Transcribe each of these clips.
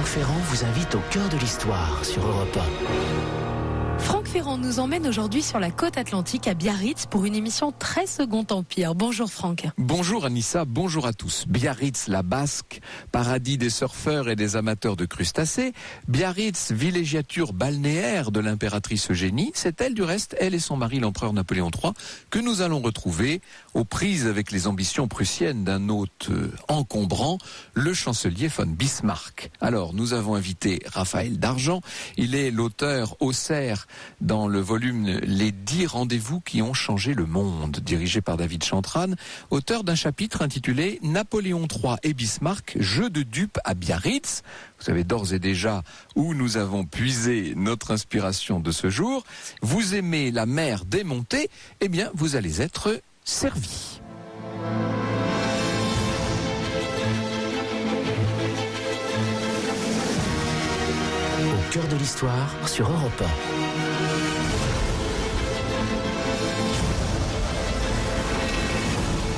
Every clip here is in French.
Franck Ferrand vous invite au cœur de l'histoire sur Europe 1. Franck Ferrand nous emmène aujourd'hui sur la côte atlantique à Biarritz pour une émission très Second Empire. Bonjour Franck. Bonjour Anissa, bonjour à tous. Biarritz, la Basque, paradis des surfeurs et des amateurs de crustacés. Biarritz, villégiature balnéaire de l'impératrice Eugénie. C'est elle du reste, elle et son mari l'empereur Napoléon III, que nous allons retrouver aux prises avec les ambitions prussiennes d'un hôte encombrant, le chancelier von Bismarck. Alors, nous avons invité Raphaël Dargent. Il est l'auteur Auxerre dans le volume Les 10 rendez-vous qui ont changé le monde, dirigé par David Chantran, auteur d'un chapitre intitulé Napoléon III et Bismarck, jeu de dupes à Biarritz. Vous savez d'ores et déjà où nous avons puisé notre inspiration de ce jour. Vous aimez la mer démontée, eh bien vous allez être servi. Au cœur de l'histoire sur Europe 1.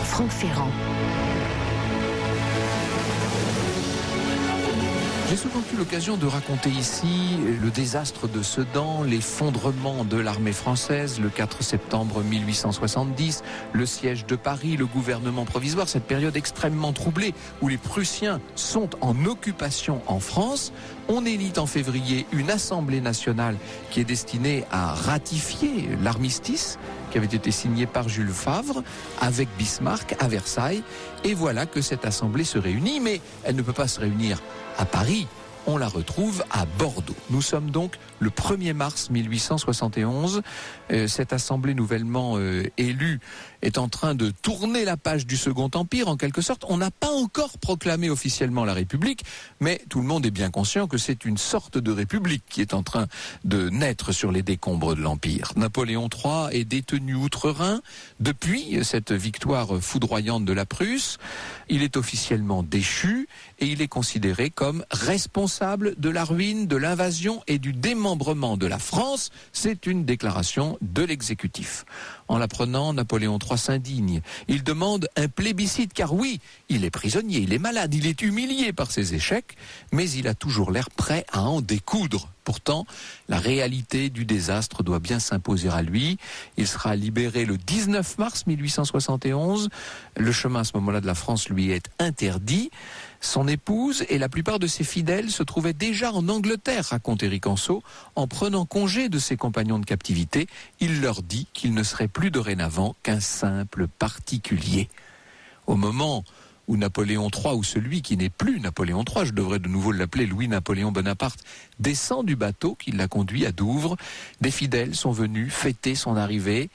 Franck Ferrand. J'ai souvent eu l'occasion de raconter ici le désastre de Sedan, l'effondrement de l'armée française le 4 septembre 1870, le siège de Paris, le gouvernement provisoire, cette période extrêmement troublée où les Prussiens sont en occupation en France. On élit en février une assemblée nationale qui est destinée à ratifier l'armistice qui avait été signé par Jules Favre avec Bismarck à Versailles. Et voilà que cette assemblée se réunit, mais elle ne peut pas se réunir à Paris, on la retrouve à Bordeaux. Nous sommes donc le 1er mars 1871. Cette assemblée nouvellement élue est en train de tourner la page du Second Empire, en quelque sorte. On n'a pas encore proclamé officiellement la République, mais tout le monde est bien conscient que c'est une sorte de République qui est en train de naître sur les décombres de l'Empire. Napoléon III est détenu outre-Rhin depuis cette victoire foudroyante de la Prusse. Il est officiellement déchu et il est considéré comme responsable de la ruine, de l'invasion et du démembrement de la France. C'est une déclaration de l'exécutif. En l'apprenant, Napoléon III s'indigne. Il demande un plébiscite, car oui, il est prisonnier, il est malade, il est humilié par ses échecs, mais il a toujours l'air prêt à en découdre. Pourtant, la réalité du désastre doit bien s'imposer à lui. Il sera libéré le 19 mars 1871. Le chemin à ce moment-là de la France lui est interdit. Son épouse et la plupart de ses fidèles se trouvaient déjà en Angleterre, raconte Éric Anseau. En prenant congé de ses compagnons de captivité, il leur dit qu'il ne serait plus dorénavant qu'un simple particulier. Au moment où Napoléon III, ou celui qui n'est plus Napoléon III, je devrais de nouveau l'appeler Louis-Napoléon Bonaparte, descend du bateau qui l'a conduit à Douvres, des fidèles sont venus fêter son arrivée.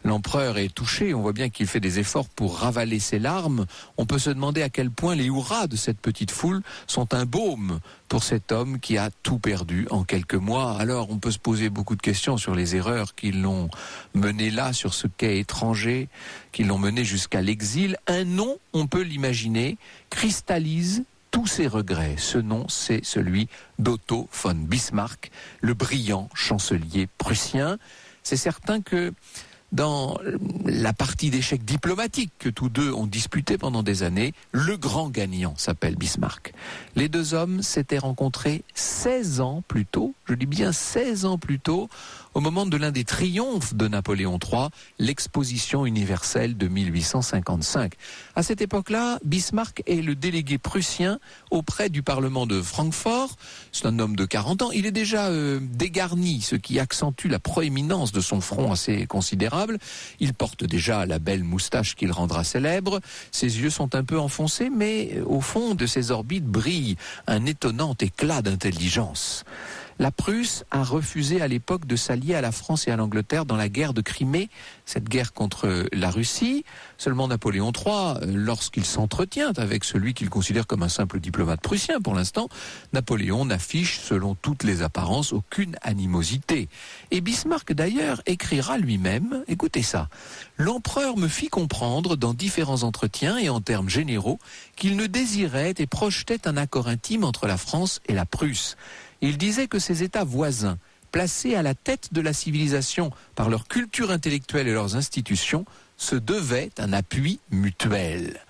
L'empereur est touché, on voit bien qu'il fait des efforts pour ravaler ses larmes. On peut se demander à quel point les hurrahs de cette petite foule sont un baume pour cet homme qui a tout perdu en quelques mois. Alors on peut se poser beaucoup de questions sur les erreurs qui l'ont mené là, sur ce quai étranger, qui l'ont mené jusqu'à l'exil. Un nom, on peut l'imaginer, cristallise tous ses regrets. Ce nom, c'est celui d'Otto von Bismarck, le brillant chancelier prussien. C'est certain que dans la partie d'échecs diplomatiques que tous deux ont disputé pendant des années, le grand gagnant s'appelle Bismarck. Les deux hommes s'étaient rencontrés 16 ans plus tôt, je dis bien 16 ans plus tôt, au moment de l'un des triomphes de Napoléon III, l'exposition universelle de 1855. À cette époque-là, Bismarck est le délégué prussien auprès du Parlement de Francfort. C'est un homme de 40 ans. Il est déjà dégarni, ce qui accentue la proéminence de son front assez considérable. Il porte déjà la belle moustache qu'il rendra célèbre. Ses yeux sont un peu enfoncés, mais au fond de ses orbites brille un étonnant éclat d'intelligence. La Prusse a refusé à l'époque de s'allier à la France et à l'Angleterre dans la guerre de Crimée, cette guerre contre la Russie. Seulement Napoléon III, lorsqu'il s'entretient avec celui qu'il considère comme un simple diplomate prussien pour l'instant, Napoléon n'affiche, selon toutes les apparences, aucune animosité. Et Bismarck d'ailleurs écrira lui-même, écoutez ça, « L'empereur me fit comprendre dans différents entretiens et en termes généraux qu'il ne désirait et projetait un accord intime entre la France et la Prusse. Il disait que ces États voisins, placés à la tête de la civilisation par leur culture intellectuelle et leurs institutions, se devaient un appui mutuel. »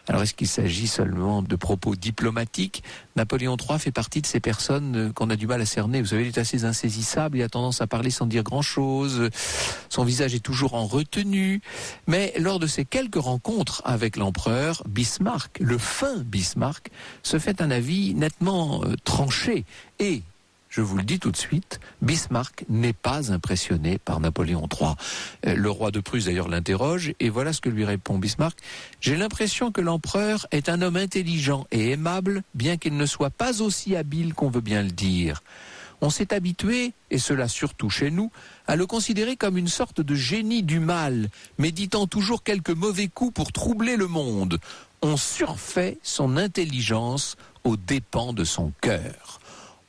Alors est-ce qu'il s'agit seulement de propos diplomatiques? Napoléon III fait partie de ces personnes qu'on a du mal à cerner. Vous savez, il est assez insaisissable, il a tendance à parler sans dire grand-chose, son visage est toujours en retenue. Mais lors de ces quelques rencontres avec l'empereur, Bismarck, le fin Bismarck, se fait un avis nettement tranché. Et, je vous le dis tout de suite, Bismarck n'est pas impressionné par Napoléon III. Le roi de Prusse d'ailleurs l'interroge et voilà ce que lui répond Bismarck. « J'ai l'impression que l'empereur est un homme intelligent et aimable, bien qu'il ne soit pas aussi habile qu'on veut bien le dire. On s'est habitué, et cela surtout chez nous, à le considérer comme une sorte de génie du mal, méditant toujours quelques mauvais coups pour troubler le monde. On surfait son intelligence aux dépens de son cœur. »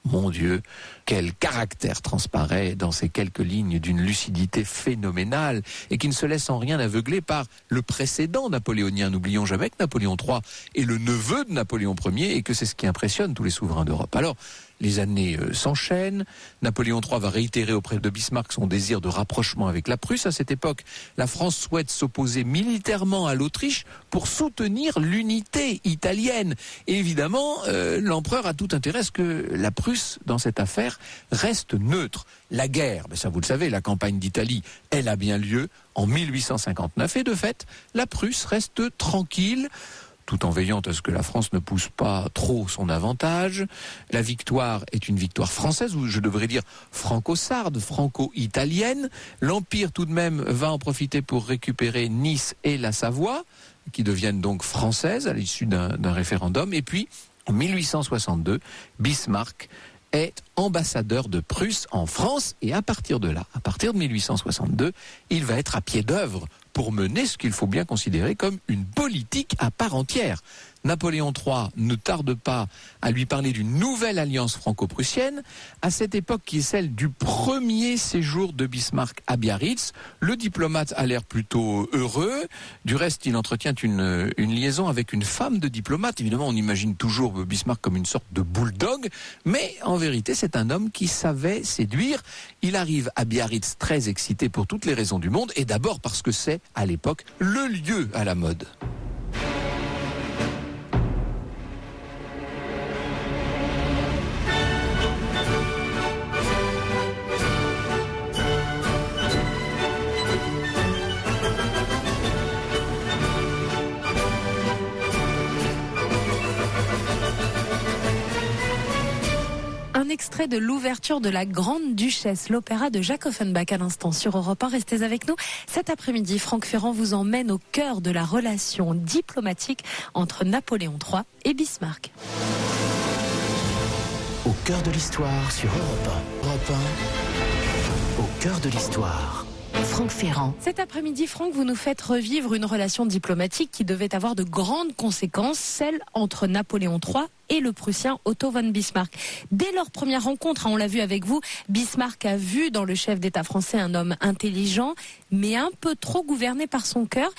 Mon Dieu, quel caractère transparaît dans ces quelques lignes d'une lucidité phénoménale et qui ne se laisse en rien aveugler par le précédent napoléonien. N'oublions jamais que Napoléon III est le neveu de Napoléon Ier et que c'est ce qui impressionne tous les souverains d'Europe. Alors, les années s'enchaînent. Napoléon III va réitérer auprès de Bismarck son désir de rapprochement avec la Prusse. À cette époque, la France souhaite s'opposer militairement à l'Autriche pour soutenir l'unité italienne. Et évidemment, l'empereur a tout intérêt à ce que la Prusse, dans cette affaire, reste neutre. La guerre, ça vous le savez, la campagne d'Italie, elle a bien lieu en 1859. Et de fait, la Prusse reste tranquille, tout en veillant à ce que la France ne pousse pas trop son avantage. La victoire est une victoire française, ou je devrais dire franco-sarde, franco-italienne. L'Empire tout de même va en profiter pour récupérer Nice et la Savoie, qui deviennent donc françaises à l'issue d'un référendum. Et puis, en 1862, Bismarck est ambassadeur de Prusse en France, et à partir de là, à partir de 1862, il va être à pied d'œuvre pour mener ce qu'il faut bien considérer comme une politique à part entière. Napoléon III ne tarde pas à lui parler d'une nouvelle alliance franco-prussienne, à cette époque qui est celle du premier séjour de Bismarck à Biarritz. Le diplomate a l'air plutôt heureux. Du reste, il entretient une liaison avec une femme de diplomate. Évidemment, on imagine toujours Bismarck comme une sorte de bulldog, mais en vérité, c'est un homme qui savait séduire. Il arrive à Biarritz très excité pour toutes les raisons du monde, et d'abord parce que c'est, à l'époque, le lieu à la mode. Un extrait de l'ouverture de La Grande Duchesse, l'opéra de Jacques Offenbach à l'instant sur Europe 1. Restez avec nous. Cet après-midi, Franck Ferrand vous emmène au cœur de la relation diplomatique entre Napoléon III et Bismarck. Au cœur de l'histoire sur Europe 1. Europe 1. Au cœur de l'histoire. Franck Ferrand. Cet après-midi, Franck, vous nous faites revivre une relation diplomatique qui devait avoir de grandes conséquences, celle entre Napoléon III et le Prussien Otto von Bismarck. Dès leur première rencontre, on l'a vu avec vous, Bismarck a vu dans le chef d'État français un homme intelligent, mais un peu trop gouverné par son cœur.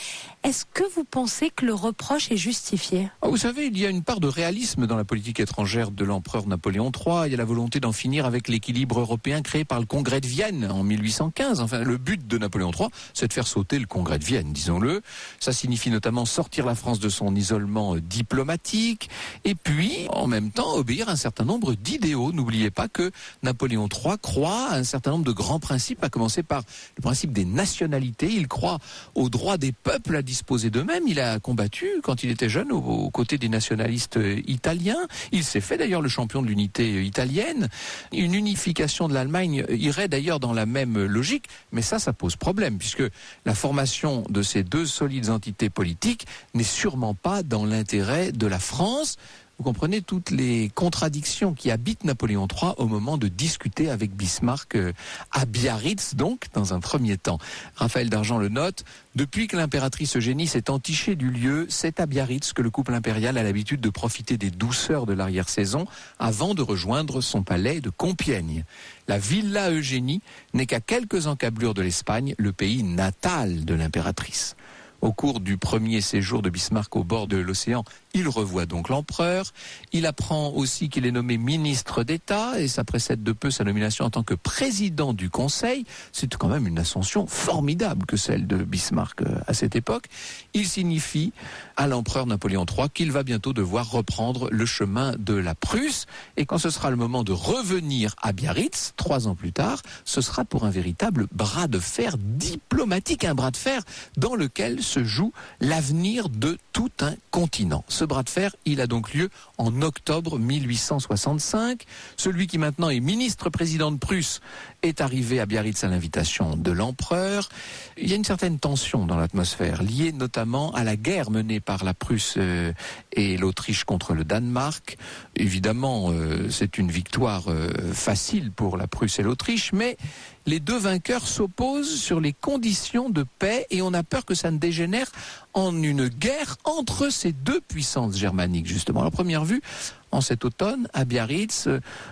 Est-ce que vous pensez que le reproche est justifié ? Vous savez, il y a une part de réalisme dans la politique étrangère de l'empereur Napoléon III. Il y a la volonté d'en finir avec l'équilibre européen créé par le Congrès de Vienne en 1815. Enfin, le but de Napoléon III, c'est de faire sauter le Congrès de Vienne, disons-le. Ça signifie notamment sortir la France de son isolement diplomatique, et puis en même temps obéir à un certain nombre d'idéaux. N'oubliez pas que Napoléon III croit à un certain nombre de grands principes, à commencer par le principe des nationalités. Il croit au droit des peuples à disposer d'eux-mêmes. Il a combattu, quand il était jeune, aux côtés des nationalistes italiens. Il s'est fait d'ailleurs le champion de l'unité italienne. Une unification de l'Allemagne irait d'ailleurs dans la même logique, mais ça pose problème, puisque la formation de ces deux solides entités politiques n'est sûrement pas dans l'intérêt de la France. Vous comprenez toutes les contradictions qui habitent Napoléon III au moment de discuter avec Bismarck à Biarritz, donc, dans un premier temps. Raphaël Dargent le note, depuis que l'impératrice Eugénie s'est entichée du lieu, c'est à Biarritz que le couple impérial a l'habitude de profiter des douceurs de l'arrière-saison avant de rejoindre son palais de Compiègne. La Villa Eugénie n'est qu'à quelques encablures de l'Espagne, le pays natal de l'impératrice. Au cours du premier séjour de Bismarck au bord de l'océan, il revoit donc l'empereur. Il apprend aussi qu'il est nommé ministre d'État et ça précède de peu sa nomination en tant que président du Conseil. C'est quand même une ascension formidable que celle de Bismarck à cette époque. Il signifie à l'empereur Napoléon III qu'il va bientôt devoir reprendre le chemin de la Prusse. Et quand ce sera le moment de revenir à Biarritz, 3 ans plus tard, ce sera pour un véritable bras de fer diplomatique, un bras de fer dans lequel se joue l'avenir de tout un continent. Ce bras de fer, il a donc lieu en octobre 1865. Celui qui maintenant est ministre-président de Prusse est arrivé à Biarritz à l'invitation de l'empereur. Il y a une certaine tension dans l'atmosphère, liée notamment à la guerre menée par la Prusse et l'Autriche contre le Danemark. Évidemment, c'est une victoire facile pour la Prusse et l'Autriche, mais les deux vainqueurs s'opposent sur les conditions de paix et on a peur que ça ne dégénère en une guerre entre ces deux puissances germaniques, justement. À la première vue, en cet automne, à Biarritz,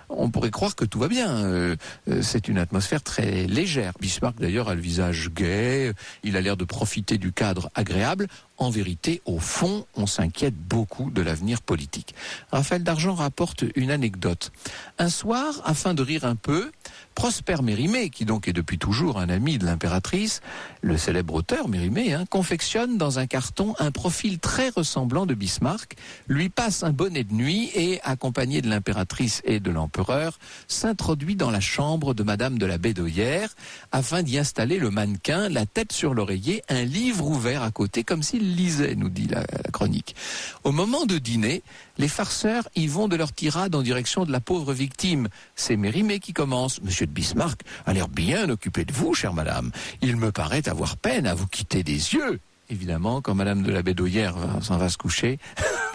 on pourrait croire que tout va bien. C'est une atmosphère très légère. Bismarck, d'ailleurs, a le visage gai, il a l'air de profiter du cadre agréable. En vérité, au fond, on s'inquiète beaucoup de l'avenir politique. Raphaël Dargent rapporte une anecdote. Un soir, afin de rire un peu, Prosper Mérimée, qui donc est depuis toujours un ami de l'impératrice, le célèbre auteur Mérimée, confectionne dans un carton un profil très ressemblant de Bismarck, lui passe un bonnet de nuit et, accompagné de l'impératrice et de l'empereur, s'introduit dans la chambre de Madame de la Bédoyère afin d'y installer le mannequin, la tête sur l'oreiller, un livre ouvert à côté comme s'il lisait, nous dit la chronique. Au moment de dîner, les farceurs y vont de leur tirade en direction de la pauvre victime. C'est Mérimée qui commence. Monsieur de Bismarck a l'air bien occupé de vous, chère madame. Il me paraît avoir peine à vous quitter des yeux. Évidemment, quand Madame de la Bédoyère s'en va se coucher,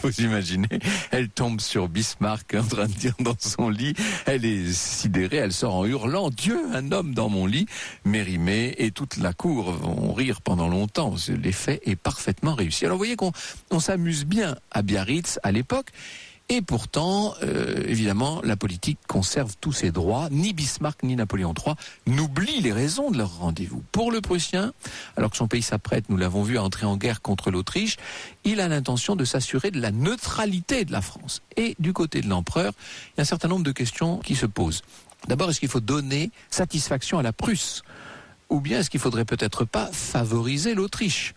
vous imaginez, elle tombe sur Bismarck en train de dire dans son lit, elle est sidérée, elle sort en hurlant, Dieu, un homme dans mon lit. Mérimée et toute la cour vont rire pendant longtemps. L'effet est parfaitement réussi. Alors vous voyez qu'on s'amuse bien à Biarritz à l'époque. Et pourtant, évidemment, la politique conserve tous ses droits. Ni Bismarck ni Napoléon III n'oublient les raisons de leur rendez-vous. Pour le Prussien, alors que son pays s'apprête, nous l'avons vu, à entrer en guerre contre l'Autriche, il a l'intention de s'assurer de la neutralité de la France. Et du côté de l'empereur, il y a un certain nombre de questions qui se posent. D'abord, est-ce qu'il faut donner satisfaction à la Prusse ? Ou bien est-ce qu'il ne faudrait peut-être pas favoriser l'Autriche ?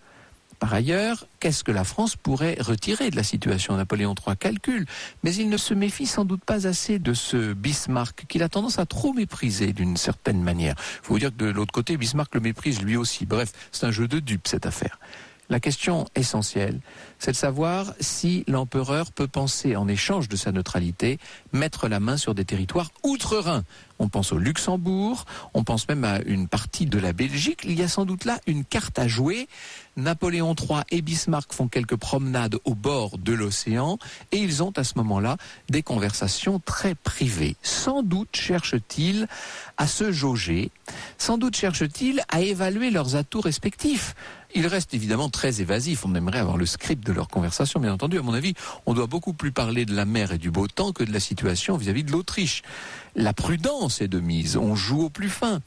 Par ailleurs, qu'est-ce que la France pourrait retirer de la situation ? Napoléon III calcule, mais il ne se méfie sans doute pas assez de ce Bismarck qu'il a tendance à trop mépriser d'une certaine manière. Il faut vous dire que de l'autre côté, Bismarck le méprise lui aussi. Bref, c'est un jeu de dupes cette affaire. La question essentielle, c'est de savoir si l'empereur peut penser, en échange de sa neutralité, mettre la main sur des territoires outre-Rhin. On pense au Luxembourg, on pense même à une partie de la Belgique. Il y a sans doute là une carte à jouer. Napoléon III et Bismarck font quelques promenades au bord de l'océan et ils ont à ce moment-là des conversations très privées. Sans doute cherchent-ils à se jauger, sans doute cherchent-ils à évaluer leurs atouts respectifs. Ils restent évidemment très évasifs. On aimerait avoir le script de leur conversation, bien entendu. À mon avis, on doit beaucoup plus parler de la mer et du beau temps que de la situation vis-à-vis de l'Autriche. La prudence est de mise. On joue au plus fin.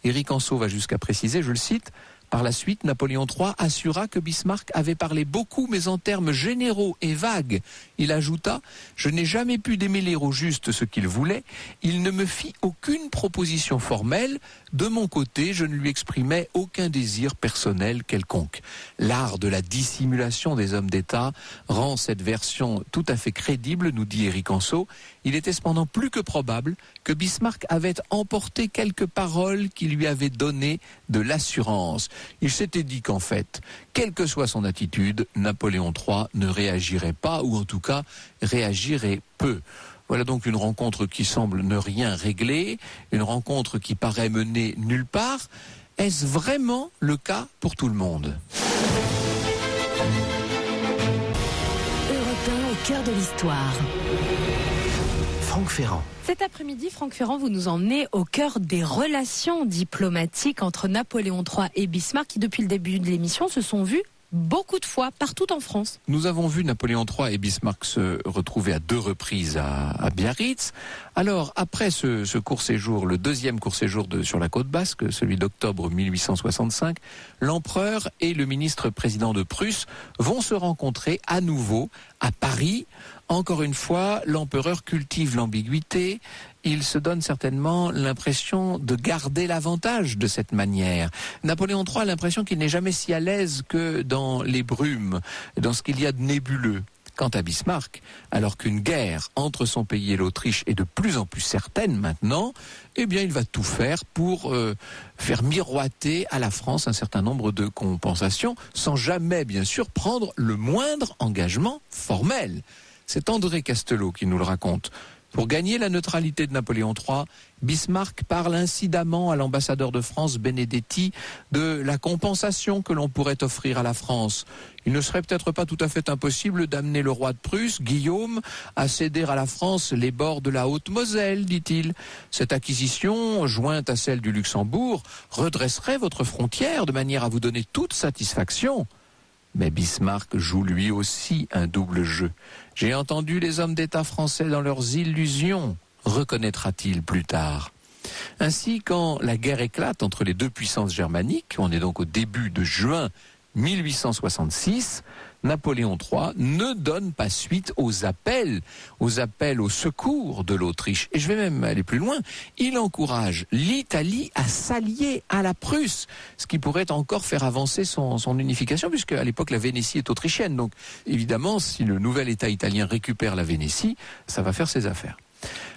Éric Anceau va jusqu'à préciser, je le cite, par la suite, Napoléon III assura que Bismarck avait parlé beaucoup, mais en termes généraux et vagues. Il ajouta « Je n'ai jamais pu démêler au juste ce qu'il voulait. Il ne me fit aucune proposition formelle. De mon côté, je ne lui exprimais aucun désir personnel quelconque. » L'art de la dissimulation des hommes d'État rend cette version tout à fait crédible, nous dit Éric Anceau. Il était cependant plus que probable que Bismarck avait emporté quelques paroles qui lui avaient donné de l'assurance. Il s'était dit qu'en fait, quelle que soit son attitude, Napoléon III ne réagirait pas, ou en tout cas réagirait peu. Voilà donc une rencontre qui semble ne rien régler, une rencontre qui paraît mener nulle part. Est-ce vraiment le cas pour tout le monde ? Europe 1 au cœur de l'histoire. Franck Ferrand. Cet après-midi, Franck Ferrand, vous nous emmenez au cœur des relations diplomatiques entre Napoléon III et Bismarck qui, depuis le début de l'émission, se sont vus beaucoup de fois partout en France. Nous avons vu Napoléon III et Bismarck se retrouver à 2 reprises à Biarritz. Alors, après ce court séjour, le deuxième court séjour sur la côte basque, celui d'octobre 1865, l'empereur et le ministre-président de Prusse vont se rencontrer à nouveau à Paris. Encore une fois, l'empereur cultive l'ambiguïté. Il se donne certainement l'impression de garder l'avantage de cette manière. Napoléon III a l'impression qu'il n'est jamais si à l'aise que dans les brumes, dans ce qu'il y a de nébuleux. Quant à Bismarck, alors qu'une guerre entre son pays et l'Autriche est de plus en plus certaine maintenant, eh bien il va tout faire pour faire miroiter à la France un certain nombre de compensations, sans jamais bien sûr prendre le moindre engagement formel. C'est André Castelot qui nous le raconte. Pour gagner la neutralité de Napoléon III, Bismarck parle incidemment à l'ambassadeur de France, Benedetti, de la compensation que l'on pourrait offrir à la France. Il ne serait peut-être pas tout à fait impossible d'amener le roi de Prusse, Guillaume, à céder à la France les bords de la Haute-Moselle, dit-il. Cette acquisition, jointe à celle du Luxembourg, redresserait votre frontière de manière à vous donner toute satisfaction. Mais Bismarck joue lui aussi un double jeu. J'ai entendu les hommes d'État français dans leurs illusions, reconnaîtra-t-il plus tard. Ainsi, quand la guerre éclate entre les deux puissances germaniques, on est donc au début de juin 1866, Napoléon III ne donne pas suite aux appels au secours de l'Autriche. Et je vais même aller plus loin, il encourage l'Italie à s'allier à la Prusse, ce qui pourrait encore faire avancer son unification, puisque à l'époque la Vénétie est autrichienne. Donc évidemment, si le nouvel État italien récupère la Vénétie, ça va faire ses affaires.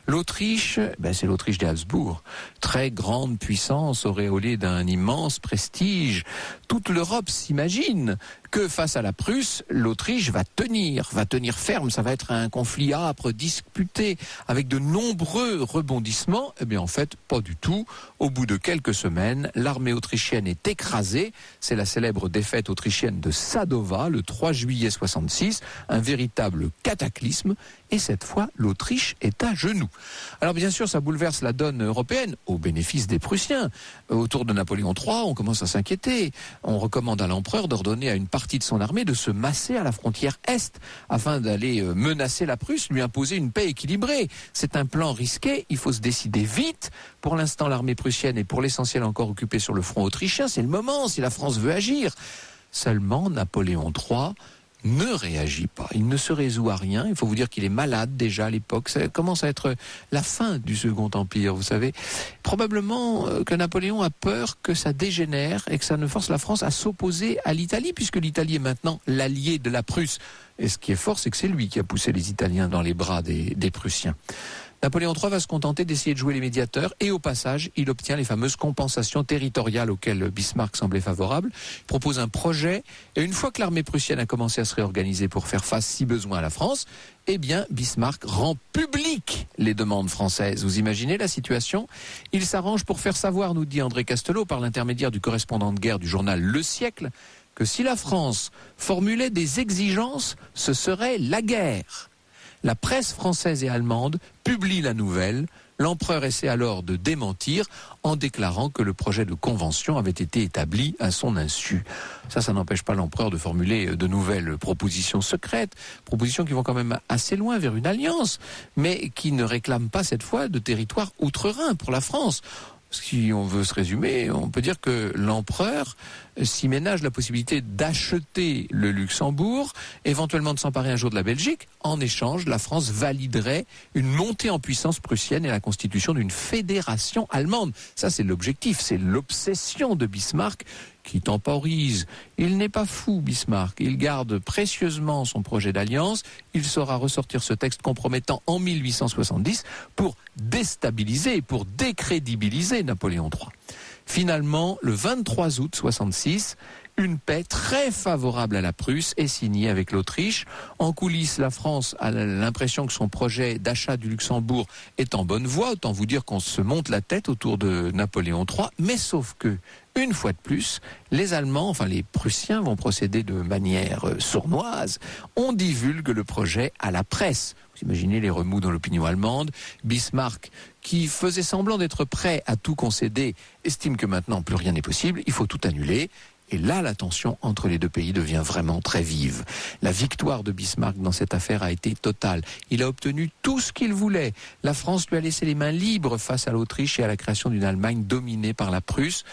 L'Autriche, c'est l'Autriche des Habsbourg, très grande puissance auréolée d'un immense prestige. Toute l'Europe s'imagine que face à la Prusse, l'Autriche va tenir ferme. Ça va être un conflit âpre, disputé, avec de nombreux rebondissements. Eh bien en fait, pas du tout. Au bout de quelques semaines, l'armée autrichienne est écrasée. C'est la célèbre défaite autrichienne de Sadova, le 3 juillet 66, un véritable cataclysme. Et cette fois, l'Autriche est à genoux. Alors bien sûr, ça bouleverse la donne européenne, au bénéfice des Prussiens. Autour de Napoléon III, on commence à s'inquiéter. On recommande à l'empereur d'ordonner à une partie de son armée de se masser à la frontière Est, afin d'aller menacer la Prusse, lui imposer une paix équilibrée. C'est un plan risqué, il faut se décider vite. Pour l'instant, l'armée prussienne est pour l'essentiel encore occupée sur le front autrichien. C'est le moment, si la France veut agir. Seulement, Napoléon III ne réagit pas. Il ne se résout à rien. Il faut vous dire qu'il est malade déjà à l'époque. Ça commence à être la fin du Second Empire, vous savez. Probablement que Napoléon a peur que ça dégénère et que ça ne force la France à s'opposer à l'Italie, puisque l'Italie est maintenant l'allié de la Prusse. Et ce qui est fort, c'est que c'est lui qui a poussé les Italiens dans les bras des Prussiens. Napoléon III va se contenter d'essayer de jouer les médiateurs et au passage, il obtient les fameuses compensations territoriales auxquelles Bismarck semblait favorable. Il propose un projet et une fois que l'armée prussienne a commencé à se réorganiser pour faire face si besoin à la France, eh bien Bismarck rend public les demandes françaises. Vous imaginez la situation ? Il s'arrange pour faire savoir, nous dit André Castelot, par l'intermédiaire du correspondant de guerre du journal Le Siècle, que si la France formulait des exigences, ce serait la guerre. La presse française et allemande publie la nouvelle. L'empereur essaie alors de démentir en déclarant que le projet de convention avait été établi à son insu. Ça n'empêche pas l'empereur de formuler de nouvelles propositions secrètes, propositions qui vont quand même assez loin vers une alliance, mais qui ne réclament pas cette fois de territoire outre-Rhin pour la France. Si on veut se résumer, on peut dire que l'empereur s'y ménage la possibilité d'acheter le Luxembourg, éventuellement de s'emparer un jour de la Belgique. En échange, la France validerait une montée en puissance prussienne et la constitution d'une fédération allemande. Ça, c'est l'objectif, c'est l'obsession de Bismarck qui temporise. Il n'est pas fou, Bismarck. Il garde précieusement son projet d'alliance. Il saura ressortir ce texte compromettant en 1870 pour déstabiliser, pour décrédibiliser Napoléon III. Finalement, le 23 août 66, une paix très favorable à la Prusse est signée avec l'Autriche. En coulisses, la France a l'impression que son projet d'achat du Luxembourg est en bonne voie. Autant vous dire qu'on se monte la tête autour de Napoléon III. Mais sauf que, une fois de plus, les Allemands, les Prussiens vont procéder de manière sournoise. On divulgue le projet à la presse. Vous imaginez les remous dans l'opinion allemande. Bismarck, qui faisait semblant d'être prêt à tout concéder, estime que maintenant plus rien n'est possible, il faut tout annuler. Et là, la tension entre les deux pays devient vraiment très vive. La victoire de Bismarck dans cette affaire a été totale. Il a obtenu tout ce qu'il voulait. La France lui a laissé les mains libres face à l'Autriche et à la création d'une Allemagne dominée par la Prusse.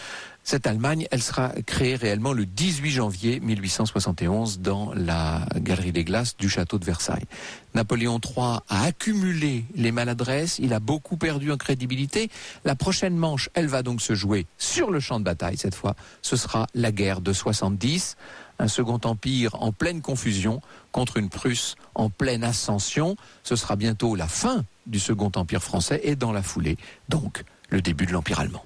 Cette Allemagne, elle sera créée réellement le 18 janvier 1871 dans la Galerie des Glaces du château de Versailles. Napoléon III a accumulé les maladresses, il a beaucoup perdu en crédibilité. La prochaine manche, elle va donc se jouer sur le champ de bataille cette fois. Ce sera la guerre de 70, un second empire en pleine confusion contre une Prusse en pleine ascension. Ce sera bientôt la fin du second empire français et dans la foulée, donc, le début de l'empire allemand.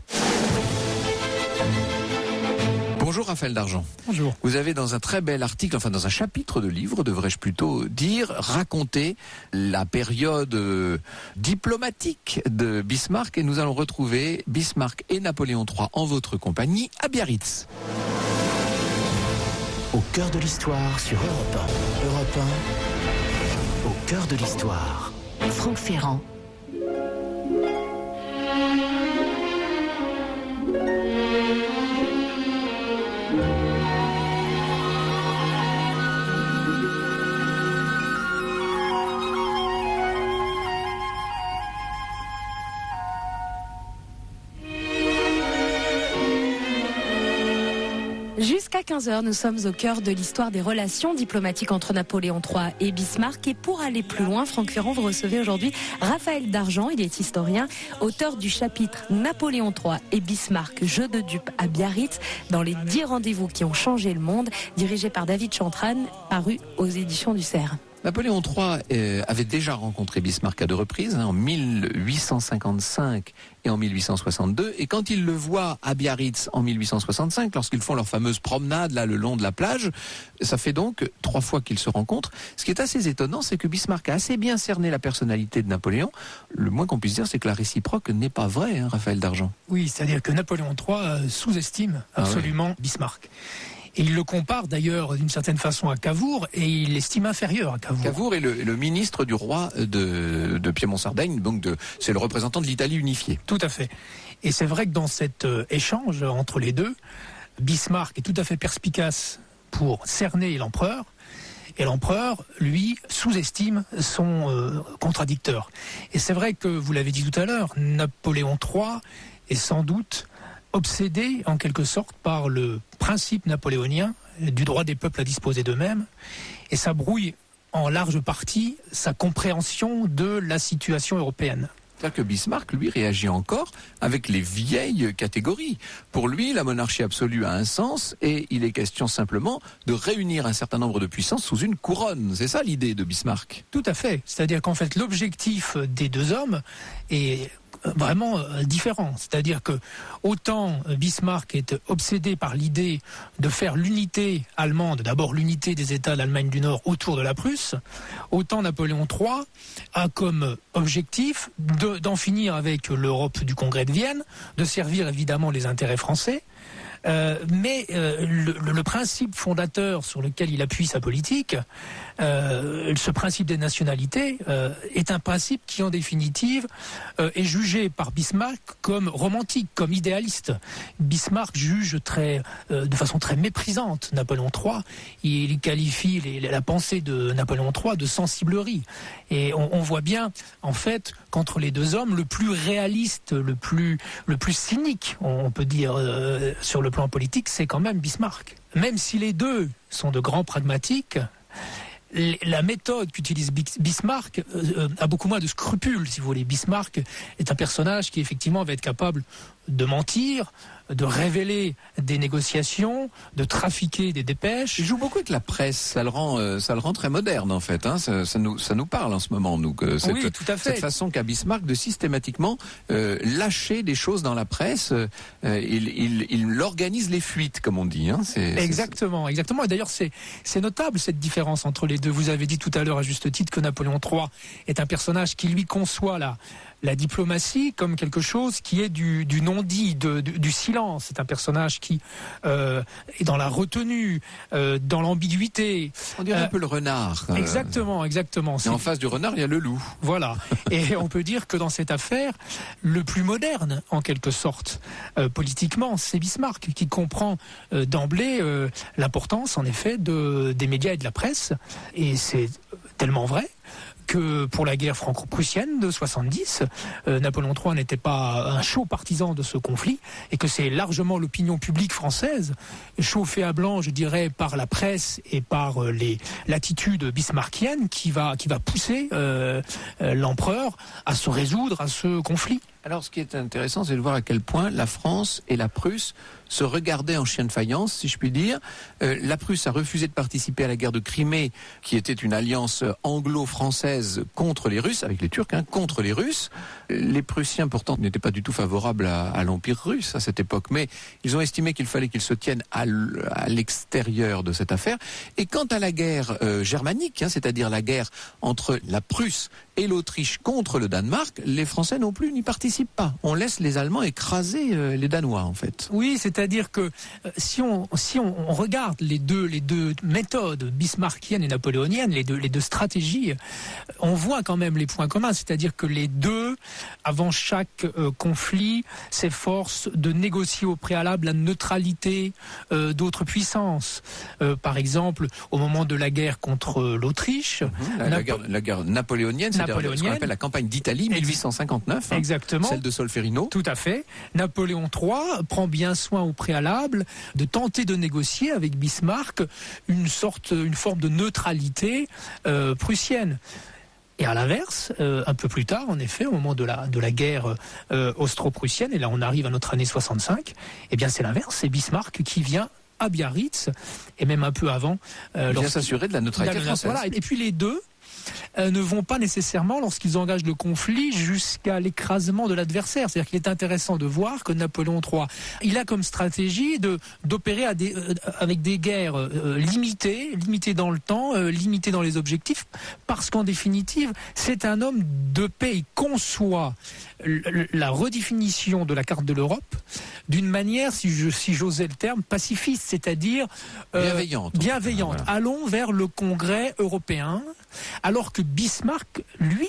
Bonjour Raphaël Dargent. Bonjour. Vous avez dans un très bel article, enfin dans un chapitre de livre, devrais-je plutôt dire, raconté la période diplomatique de Bismarck et nous allons retrouver Bismarck et Napoléon III en votre compagnie à Biarritz. Au cœur de l'histoire sur Europe 1. Europe 1, au cœur de l'histoire. Franck Ferrand. Jusqu'à 15h, nous sommes au cœur de l'histoire des relations diplomatiques entre Napoléon III et Bismarck. Et pour aller plus loin, Franck Ferrand, vous recevez aujourd'hui Raphaël Dargent. Il est historien, auteur du chapitre Napoléon III et Bismarck, jeu de dupes à Biarritz, dans les 10 rendez-vous qui ont changé le monde, dirigé par David Chantrane, paru aux éditions du Cerf. Napoléon III avait déjà rencontré Bismarck à 2 reprises, en 1855 et en 1862. Et quand il le voit à Biarritz en 1865, lorsqu'ils font leur fameuse promenade là le long de la plage, ça fait donc 3 fois qu'ils se rencontrent. Ce qui est assez étonnant, c'est que Bismarck a assez bien cerné la personnalité de Napoléon. Le moins qu'on puisse dire, c'est que la réciproque n'est pas vraie, hein, Raphaël Dargent. Oui, c'est-à-dire que Napoléon III sous-estime absolument Bismarck. Et il le compare d'ailleurs d'une certaine façon à Cavour et il l'estime inférieur à Cavour. Cavour est le ministre du roi de Piémont-Sardaigne, donc c'est le représentant de l'Italie unifiée. Tout à fait. Et c'est vrai que dans cet échange entre les deux, Bismarck est tout à fait perspicace pour cerner l'empereur. Et l'empereur, lui, sous-estime son contradicteur. Et c'est vrai que, vous l'avez dit tout à l'heure, Napoléon III est sans doute obsédé en quelque sorte par le principe napoléonien du droit des peuples à disposer d'eux-mêmes, et ça brouille en large partie sa compréhension de la situation européenne. C'est-à-dire que Bismarck, lui, réagit encore avec les vieilles catégories. Pour lui, la monarchie absolue a un sens et il est question simplement de réunir un certain nombre de puissances sous une couronne. C'est ça l'idée de Bismarck. Tout à fait. C'est-à-dire qu'en fait, l'objectif des deux hommes est vraiment différent. C'est-à-dire que autant Bismarck est obsédé par l'idée de faire l'unité allemande, d'abord l'unité des États d'Allemagne du Nord autour de la Prusse, autant Napoléon III a comme objectif d'en finir avec l'Europe du Congrès de Vienne, de servir évidemment les intérêts français, mais le principe fondateur sur lequel il appuie sa politique, ce principe des nationalités, est un principe qui en définitive est jugé par Bismarck comme romantique, comme idéaliste. Bismarck juge de façon très méprisante Napoléon III. Il qualifie la pensée de Napoléon III de sensiblerie. Et on voit bien en fait qu'entre les deux hommes, le plus réaliste, le plus cynique, on peut dire sur le plan politique, c'est quand même Bismarck. Même si les deux sont de grands pragmatiques, la méthode qu'utilise Bismarck a beaucoup moins de scrupules, si vous voulez. Bismarck est un personnage qui effectivement va être capable de mentir, de révéler des négociations, de trafiquer des dépêches. Il joue beaucoup avec la presse, ça le rend très moderne en fait. Hein. Ça nous parle en ce moment, nous. Oui, tout à fait. Cette façon qu'a Bismarck de systématiquement lâcher des choses dans la presse. Il organise les fuites, comme on dit. Hein. Exactement. Et d'ailleurs, c'est notable cette différence entre les deux. Vous avez dit tout à l'heure à juste titre que Napoléon III est un personnage qui lui conçoit la diplomatie comme quelque chose qui est du non-dit, du silence. C'est un personnage qui est dans la retenue, dans l'ambiguïté. On dirait un peu le renard. Exactement. Et en face du renard, il y a le loup. Voilà. Et on peut dire que dans cette affaire, le plus moderne, en quelque sorte, politiquement, c'est Bismarck, qui comprend d'emblée l'importance, en effet, des médias et de la presse. Et c'est tellement vrai que pour la guerre franco-prussienne de 70, Napoléon III n'était pas un chaud partisan de ce conflit, et que c'est largement l'opinion publique française, chauffée à blanc, je dirais, par la presse et par l'attitude bismarckienne, qui va pousser l'empereur à se résoudre à ce conflit. Alors, ce qui est intéressant, c'est de voir à quel point la France et la Prusse se regardaient en chien de faïence, si je puis dire. La Prusse a refusé de participer à la guerre de Crimée, qui était une alliance anglo-française contre les Russes, avec les Turcs, contre les Russes. Les Prussiens, pourtant, n'étaient pas du tout favorables à l'Empire russe à cette époque, mais ils ont estimé qu'il fallait qu'ils se tiennent à l'extérieur de cette affaire. Et quant à la guerre germanique, c'est-à-dire la guerre entre la Prusse et l'Autriche contre le Danemark, les Français non plus n'y participent pas. On laisse les Allemands écraser les Danois, en fait. Oui, c'est-à-dire que si on regarde les deux méthodes bismarckiennes et napoléoniennes, les deux stratégies, on voit quand même les points communs. C'est-à-dire que les deux, avant chaque conflit, s'efforcent de négocier au préalable la neutralité d'autres puissances. Par exemple, au moment de la guerre contre l'Autriche, la guerre napoléonienne, c'est ce qu'on appelle la campagne d'Italie, 1859. Exactement. Celle de Solferino. Tout à fait. Napoléon III prend bien soin au préalable de tenter de négocier avec Bismarck une forme de neutralité prussienne. Et à l'inverse, un peu plus tard, en effet, au moment de la guerre austro-prussienne, et là on arrive à notre année 65, eh bien c'est l'inverse, c'est Bismarck qui vient à Biarritz, et même un peu avant. Vient s'assurer de la neutralité française. Voilà. Et puis les deux ne vont pas nécessairement, lorsqu'ils engagent le conflit, jusqu'à l'écrasement de l'adversaire. C'est-à-dire qu'il est intéressant de voir que Napoléon III, il a comme stratégie d'opérer avec des guerres limitées dans le temps, limitées dans les objectifs, parce qu'en définitive, c'est un homme de paix. Il conçoit la redéfinition de la carte de l'Europe d'une manière, si j'osais le terme, pacifiste, c'est-à-dire bienveillante. Voilà. Allons vers le Congrès européen. Alors que Bismarck, lui,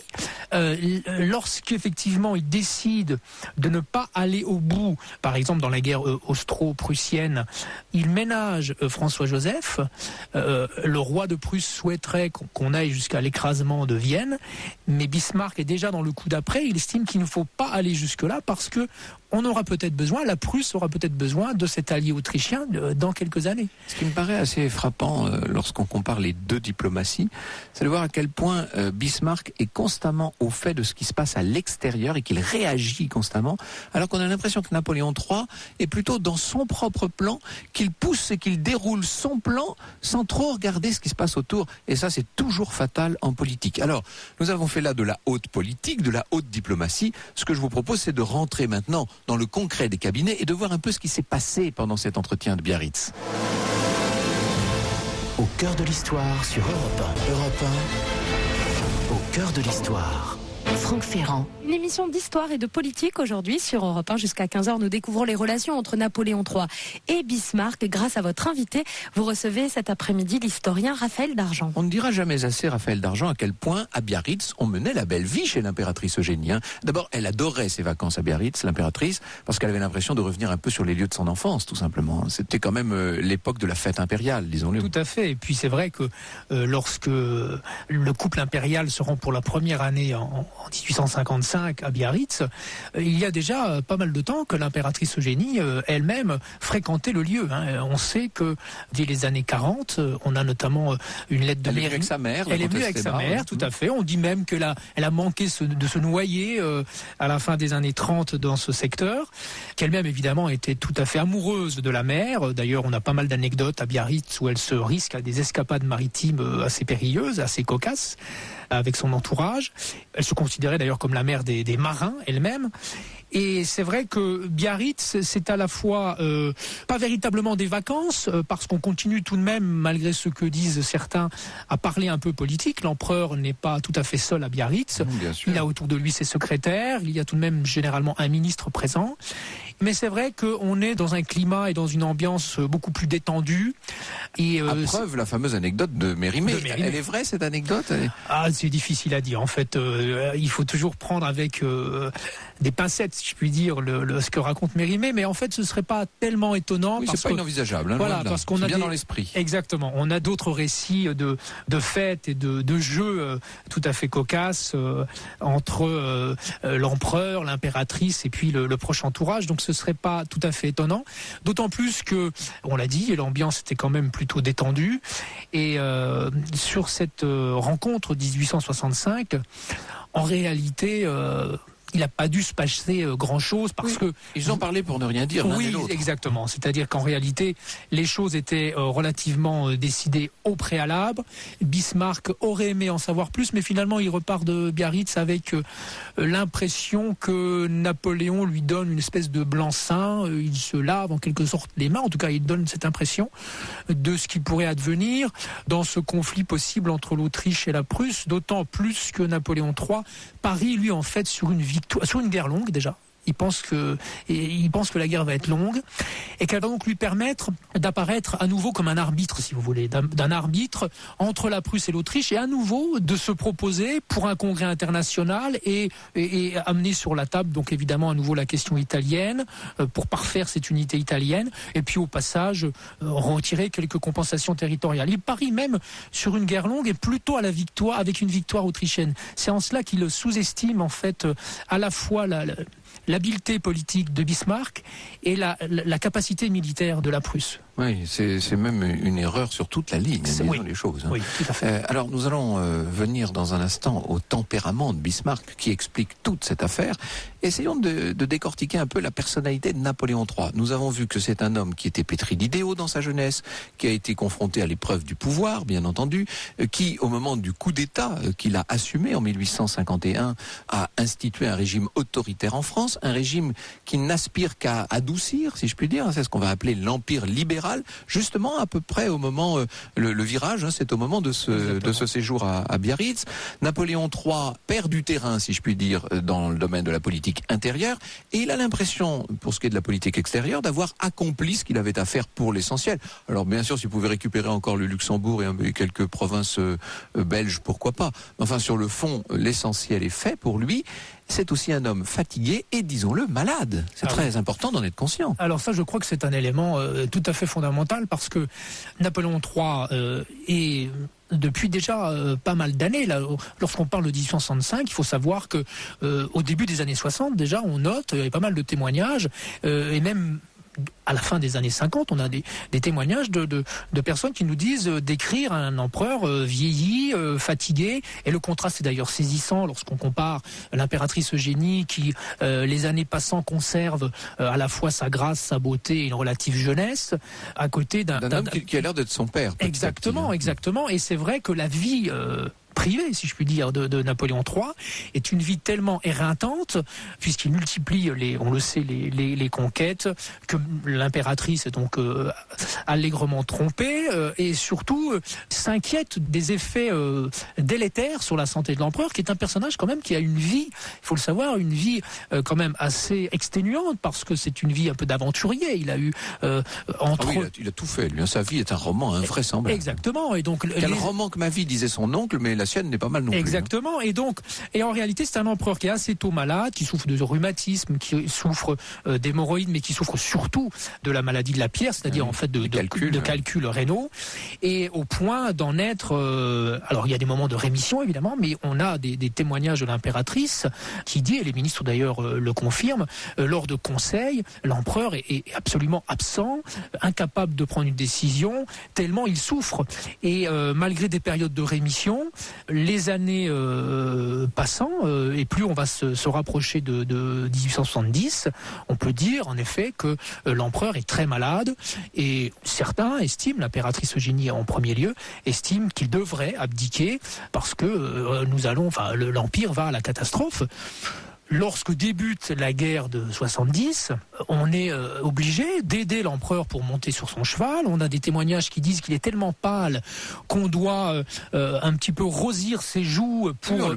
lorsqu'effectivement il décide de ne pas aller au bout, par exemple dans la guerre austro-prussienne, il ménage François-Joseph. Le roi de Prusse souhaiterait qu'on aille jusqu'à l'écrasement de Vienne, mais Bismarck est déjà dans le coup d'après. Il estime qu'il ne faut pas aller jusque-là parce que la Prusse aura peut-être besoin de cet allié autrichien dans quelques années. Ce qui me paraît assez frappant lorsqu'on compare les deux diplomaties, c'est de voir à quel point Bismarck est constamment au fait de ce qui se passe à l'extérieur et qu'il réagit constamment, alors qu'on a l'impression que Napoléon III est plutôt dans son propre plan, qu'il pousse et qu'il déroule son plan sans trop regarder ce qui se passe autour. Et ça, c'est toujours fatal en politique. Alors, nous avons fait là de la haute politique, de la haute diplomatie. Ce que je vous propose, c'est de rentrer maintenant dans le concret des cabinets et de voir un peu ce qui s'est passé pendant cet entretien de Biarritz. Au cœur de l'histoire sur Europe 1. Europe 1, au cœur de l'histoire. Franck Ferrand. Une émission d'histoire et de politique aujourd'hui sur Europe 1 jusqu'à 15h. Nous découvrons les relations entre Napoléon III et Bismarck. Grâce à votre invité, vous recevez cet après-midi l'historien Raphaël Dargent. On ne dira jamais assez, Raphaël Dargent, à quel point à Biarritz, on menait la belle vie chez l'impératrice Eugénie. D'abord, elle adorait ses vacances à Biarritz, l'impératrice, parce qu'elle avait l'impression de revenir un peu sur les lieux de son enfance, tout simplement. C'était quand même l'époque de la fête impériale, disons-le. Tout à fait. Et puis c'est vrai que lorsque le couple impérial se rend pour la première année en 1855 à Biarritz, il y a déjà pas mal de temps que l'impératrice Eugénie elle-même fréquentait le lieu. On sait que dès les années 40, on a notamment une lettre de mairie. Elle est venue avec sa mère. Elle est venue avec sa mère, tout à fait. On dit même qu'elle a manqué de se noyer à la fin des années 30 dans ce secteur, qu'elle-même évidemment était tout à fait amoureuse de la mer. D'ailleurs, on a pas mal d'anecdotes à Biarritz où elle se risque à des escapades maritimes assez périlleuses, assez cocasses, avec son entourage. Elle se considérait d'ailleurs comme la mère des marins elle-même. Et c'est vrai que Biarritz, c'est à la fois pas véritablement des vacances, parce qu'on continue tout de même, malgré ce que disent certains, à parler un peu politique. L'empereur n'est pas tout à fait seul à Biarritz. Il a autour de lui ses secrétaires, il y a tout de même généralement un ministre présent. Mais c'est vrai qu'on est dans un climat et dans une ambiance beaucoup plus détendue. Et à preuve, la fameuse anecdote de Mérimée. Elle est vraie, cette anecdote? Ah, c'est difficile à dire. En fait, il faut toujours prendre avec des pincettes, si je puis dire, ce que raconte Mérimée. Mais en fait, ce serait pas tellement étonnant. Oui, c'est pas inenvisageable. Hein, voilà, parce qu'on a bien dans l'esprit. Exactement. On a d'autres récits de fêtes et de jeux tout à fait cocasses entre l'empereur, l'impératrice et puis le proche entourage. Donc, ce serait pas tout à fait étonnant. D'autant plus que, on l'a dit, l'ambiance était quand même plutôt détendue. Et sur cette rencontre 1865, en réalité, il n'a pas dû se passer grand-chose parce que... Ils ont parlé pour ne rien dire l'un et l'autre. Oui, exactement. C'est-à-dire qu'en réalité, les choses étaient relativement décidées au préalable. Bismarck aurait aimé en savoir plus, mais finalement, il repart de Biarritz avec l'impression que Napoléon lui donne une espèce de blanc-seing. Il se lave en quelque sorte les mains. En tout cas, il donne cette impression de ce qui pourrait advenir dans ce conflit possible entre l'Autriche et la Prusse, d'autant plus que Napoléon III parie, lui, en fait, sur une guerre longue déjà. Il pense que la guerre va être longue et qu'elle va donc lui permettre d'apparaître à nouveau comme un arbitre, si vous voulez, d'un arbitre entre la Prusse et l'Autriche, et à nouveau de se proposer pour un congrès international et amener sur la table donc évidemment à nouveau la question italienne pour parfaire cette unité italienne, et puis au passage retirer quelques compensations territoriales. Il parie même sur une guerre longue et plutôt à la victoire, avec une victoire autrichienne. C'est en cela qu'il sous-estime en fait à la fois l'habileté politique de Bismarck et la capacité militaire de la Prusse. Oui, c'est même une erreur sur toute la ligne, disons les choses. Hein. Oui, tout à fait. Alors nous allons venir dans un instant au tempérament de Bismarck qui explique toute cette affaire. Essayons de décortiquer un peu la personnalité de Napoléon III. Nous avons vu que c'est un homme qui était pétri d'idéaux dans sa jeunesse, qui a été confronté à l'épreuve du pouvoir, bien entendu, qui, au moment du coup d'État qu'il a assumé en 1851, a institué un régime autoritaire en France, un régime qui n'aspire qu'à adoucir, si je puis dire, c'est ce qu'on va appeler l'empire libéral, justement à peu près au moment, le virage, hein, c'est au moment de ce séjour à Biarritz. Napoléon III perd du terrain, si je puis dire, dans le domaine de la politique intérieure, et il a l'impression, pour ce qui est de la politique extérieure, d'avoir accompli ce qu'il avait à faire pour l'essentiel. Alors bien sûr, s'il pouvait récupérer encore le Luxembourg et quelques provinces belges, pourquoi pas. Enfin, sur le fond, l'essentiel est fait pour lui. C'est aussi un homme fatigué et, disons-le, malade. C'est très important d'en être conscient. Alors ça, je crois que c'est un élément tout à fait fondamental, parce que Napoléon III est... Depuis déjà pas mal d'années, là, lorsqu'on parle de 1865, il faut savoir que au début des années 60, déjà, on note, il y avait pas mal de témoignages, et même à la fin des années 50, on a des témoignages de personnes qui nous disent décrire un empereur vieilli, fatigué, et le contraste est d'ailleurs saisissant lorsqu'on compare l'impératrice Eugénie qui, les années passant, conserve à la fois sa grâce, sa beauté et une relative jeunesse, à côté d'un homme qui a l'air d'être son père. Exactement, et c'est vrai que la vie... privée, si je puis dire, de Napoléon III, est une vie tellement éreintante, puisqu'il multiplie, on le sait, les conquêtes, que l'impératrice est donc allègrement trompée, et surtout s'inquiète des effets délétères sur la santé de l'empereur, qui est un personnage quand même qui a une vie, il faut le savoir, une vie quand même assez exténuante, parce que c'est une vie un peu d'aventurier. Il a eu il a tout fait, lui. Sa vie est un roman invraisemblable. Exactement. Et donc, quel roman que ma vie, disait son oncle, mais la sienne n'est pas mal non plus. Exactement. Hein. Et en réalité, c'est un empereur qui est assez tôt malade, qui souffre de rhumatisme, qui souffre d'hémorroïdes, mais qui souffre surtout de la maladie de la pierre, c'est-à-dire en fait de calculs rénaux, et au point d'en être... alors il y a des moments de rémission évidemment, mais on a des témoignages de l'impératrice qui dit, et les ministres d'ailleurs le confirment, lors de conseils, l'empereur est absolument absent, incapable de prendre une décision, tellement il souffre. Et malgré des périodes de rémission, les années passant, et plus on va se rapprocher de 1870, on peut dire en effet que l'empereur est très malade, et certains estiment, l'impératrice Eugénie en premier lieu, estime qu'il devrait abdiquer parce que l'empire va à la catastrophe. lorsque débute la guerre de 70, on est obligé d'aider l'empereur pour monter sur son cheval. On a des témoignages qui disent qu'il est tellement pâle qu'on doit un petit peu rosir ses joues pour on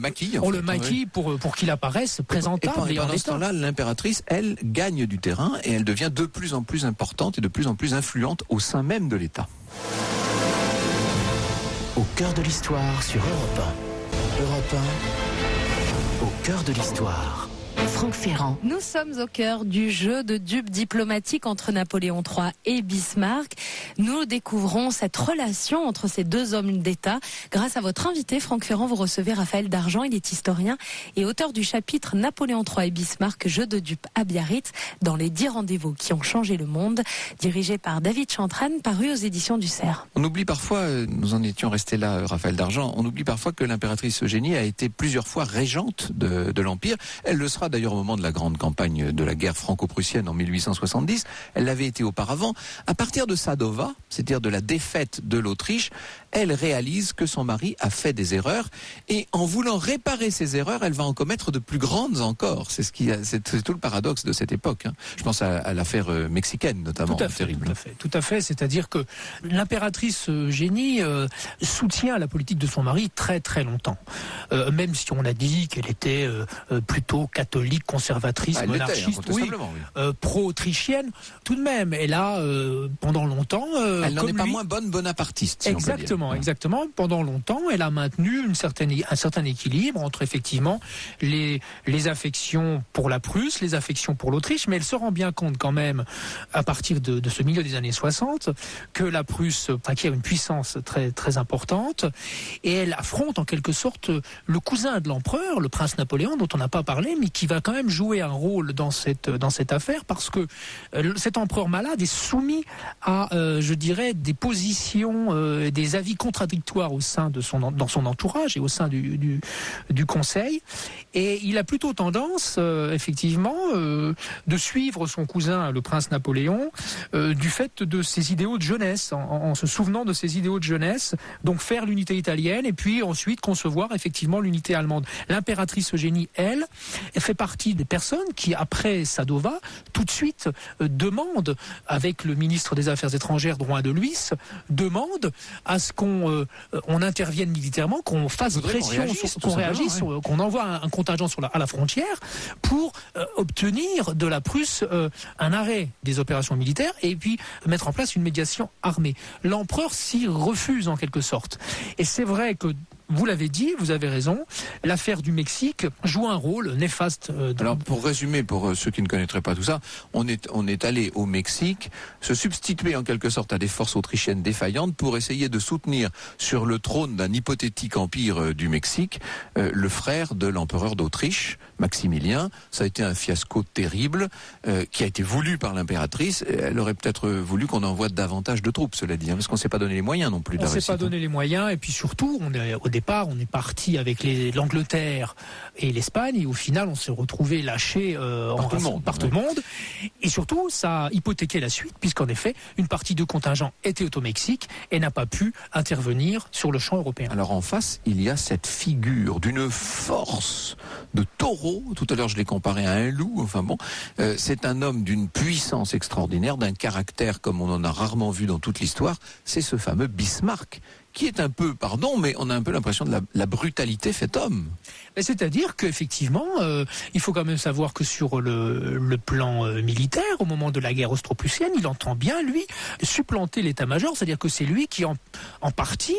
le maquille, pour qu'il apparaisse présentable. Et pendant ce temps-là, l'impératrice, elle, gagne du terrain et elle devient de plus en plus importante et de plus en plus influente au sein même de l'État. Au cœur de l'histoire sur Europe 1. Europe 1, au cœur de l'histoire. Franck Ferrand. Nous sommes au cœur du jeu de dupes diplomatiques entre Napoléon III et Bismarck. Nous découvrons cette relation entre ces deux hommes d'État. Grâce à votre invité, Franck Ferrand, vous recevez Raphaël Dargent. Il est historien et auteur du chapitre Napoléon III et Bismarck, jeu de dupes à Biarritz, dans les 10 rendez-vous qui ont changé le monde, dirigé par David Chantrane, paru aux éditions du Cerf. On oublie parfois, nous en étions restés là, Raphaël Dargent, on oublie parfois que l'impératrice Eugénie a été plusieurs fois régente de l'Empire. Elle le sera d'ailleurs au moment de la grande campagne de la guerre franco-prussienne en 1870. Elle l'avait été auparavant. À partir de Sadova, c'est-à-dire de la défaite de l'Autriche, elle réalise que son mari a fait des erreurs et en voulant réparer ces erreurs, elle va en commettre de plus grandes encore. C'est tout le paradoxe de cette époque. Je pense à l'affaire mexicaine notamment. Tout à fait, terrible. Tout à fait. C'est-à-dire que l'impératrice Eugénie soutient la politique de son mari très très longtemps. Même si on a dit qu'elle était plutôt catholique, conservatrice, monarchiste, pro-autrichienne, tout de même, elle a pendant longtemps... elle n'en est pas moins bonne bonapartiste, si exactement, exactement. Pendant longtemps, elle a maintenu un certain équilibre entre effectivement les affections pour la Prusse, les affections pour l'Autriche, mais elle se rend bien compte quand même, à partir de ce milieu des années 60, que la Prusse acquiert une puissance très, très importante, et elle affronte en quelque sorte le cousin de l'empereur, le prince Napoléon, dont on n'a pas parlé, mais qui va quand même jouer un rôle dans cette affaire, parce que cet empereur malade est soumis à, je dirais, des positions, des avis contradictoires dans son entourage et au sein du Conseil, et il a plutôt tendance, effectivement, de suivre son cousin, le prince Napoléon, du fait de ses idéaux de jeunesse, en se souvenant de ses idéaux de jeunesse, donc faire l'unité italienne, et puis ensuite concevoir effectivement l'unité allemande. L'impératrice Eugénie, elle fait partie des personnes qui, après Sadova, tout de suite demandent, avec le ministre des Affaires étrangères, Drouin de Lhuys, demande à ce qu'on intervienne militairement, qu'on fasse pression, qu'on réagisse, qu'on envoie un contingent à la frontière pour obtenir de la Prusse un arrêt des opérations militaires et puis mettre en place une médiation armée. L'empereur s'y refuse en quelque sorte. Et c'est vrai que, vous l'avez dit, vous avez raison, l'affaire du Mexique joue un rôle néfaste. Alors pour résumer, pour ceux qui ne connaîtraient pas tout ça, on est allé au Mexique se substituer en quelque sorte à des forces autrichiennes défaillantes pour essayer de soutenir sur le trône d'un hypothétique empire du Mexique le frère de l'empereur d'Autriche, Maximilien. Ça a été un fiasco terrible qui a été voulu par l'impératrice. Elle aurait peut-être voulu qu'on envoie davantage de troupes, cela dit, parce qu'on ne s'est pas donné les moyens non plus de la réussite. On ne s'est pas donné les moyens, et puis surtout, au départ, on est parti avec l'Angleterre et l'Espagne, et au final, on s'est retrouvé lâché par tout le monde. Et surtout, ça a hypothéqué la suite, puisqu'en effet, une partie de contingent était au Mexique et n'a pas pu intervenir sur le champ européen. Alors en face, il y a cette figure d'une force de taureau. Tout à l'heure, je l'ai comparé à un loup. Enfin bon, c'est un homme d'une puissance extraordinaire, d'un caractère comme on en a rarement vu dans toute l'histoire. C'est ce fameux Bismarck, qui est un peu, pardon, mais on a un peu l'impression de la brutalité fait homme. C'est-à-dire qu'effectivement, il faut quand même savoir que sur le plan militaire, au moment de la guerre austro-prussienne, il entend bien, lui, supplanter l'état-major, c'est-à-dire que c'est lui qui, en partie,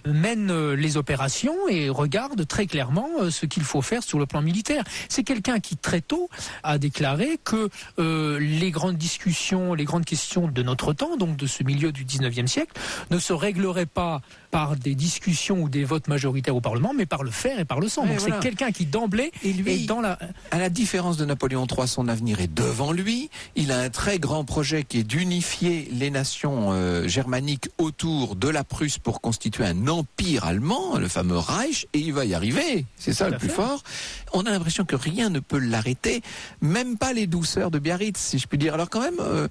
mène les opérations et regarde très clairement ce qu'il faut faire sur le plan militaire. C'est quelqu'un qui, très tôt, a déclaré que les grandes discussions, les grandes questions de notre temps, donc de ce milieu du 19e siècle, ne se régleraient pas par des discussions ou des votes majoritaires au Parlement, mais par le fer et par le sang. Donc voilà. C'est quelqu'un qui d'emblée est dans la... À la différence de Napoléon III, son avenir est devant lui. Il a un très grand projet qui est d'unifier les nations germaniques autour de la Prusse pour constituer un empire allemand, le fameux Reich, et il va y arriver. C'est ça le plus fort. On a l'impression que rien ne peut l'arrêter, même pas les douceurs de Biarritz, si je puis dire. Alors quand même,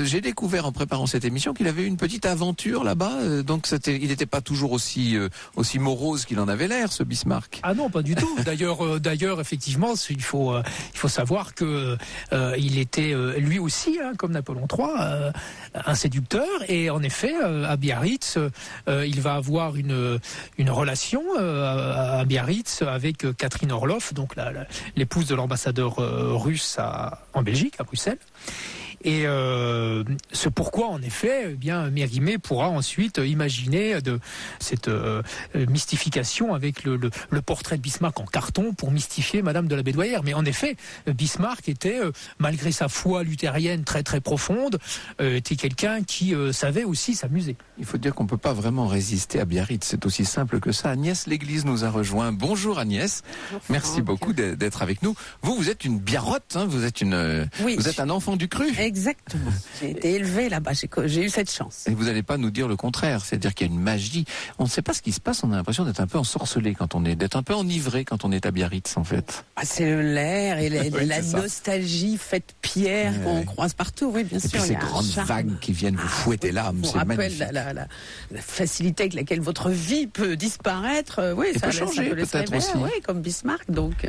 j'ai découvert en préparant cette émission qu'il avait eu une petite aventure là-bas, donc il était pas toujours aussi morose qu'il en avait l'air, ce Bismarck. Ah non, pas du tout. D'ailleurs, effectivement, il faut savoir que il était lui aussi, comme Napoléon III, un séducteur. Et en effet, à Biarritz, il va avoir une relation à Biarritz avec Catherine Orloff, donc l'épouse de l'ambassadeur russe en Belgique, à Bruxelles. Et c'est pourquoi, en effet, Mérimée pourra ensuite imaginer cette mystification avec le portrait de Bismarck en carton pour mystifier Madame de la Bédoyère. Mais en effet, Bismarck était, malgré sa foi luthérienne très très profonde, était quelqu'un qui savait aussi s'amuser. Il faut dire qu'on ne peut pas vraiment résister à Biarritz, c'est aussi simple que ça. Agnès Léglise nous a rejoint. Bonjour Agnès, merci beaucoup d'être avec nous. Vous êtes une Biarrotte, vous êtes vous êtes un enfant du cru. Exactement. J'ai été élevée là-bas, j'ai eu cette chance. Et vous n'allez pas nous dire le contraire, c'est-à-dire qu'il y a une magie. On ne sait pas ce qui se passe, on a l'impression d'être un peu ensorcelé d'être un peu enivré quand on est à Biarritz en fait. C'est l'air et Oui, la nostalgie faite pierre qu'on croise partout, oui bien sûr. Et puis ces grandes vagues qui viennent vous fouetter l'âme, c'est magnifique. La facilité avec laquelle votre vie peut disparaître, oui, ça peut changer peut-être aussi. Oui, comme Bismarck donc.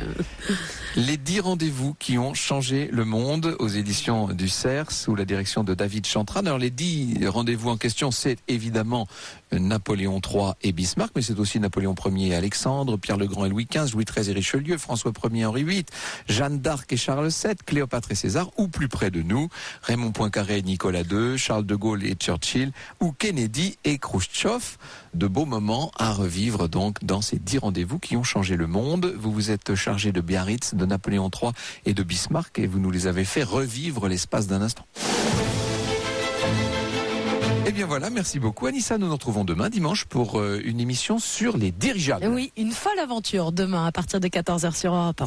Les 10 rendez-vous qui ont changé le monde aux éditions du Cerf sous la direction de David Chantran. Alors les 10 rendez-vous en question, c'est évidemment Napoléon III et Bismarck, mais c'est aussi Napoléon Ier et Alexandre, Pierre le Grand et Louis XV, Louis XIII et Richelieu, François Ier et Henri VIII, Jeanne d'Arc et Charles VII, Cléopâtre et César, ou plus près de nous, Raymond Poincaré et Nicolas II, Charles de Gaulle et Churchill, ou Kennedy et Khrouchtchev. De beaux moments à revivre donc dans ces 10 rendez-vous qui ont changé le monde. Vous vous êtes chargé de Biarritz, de Napoléon III et de Bismarck et vous nous les avez fait revivre l'espace d'un instant. Eh bien voilà, merci beaucoup Anissa. Nous nous retrouvons demain dimanche pour une émission sur les dirigeables. Oui, une folle aventure demain à partir de 14h sur Europe 1.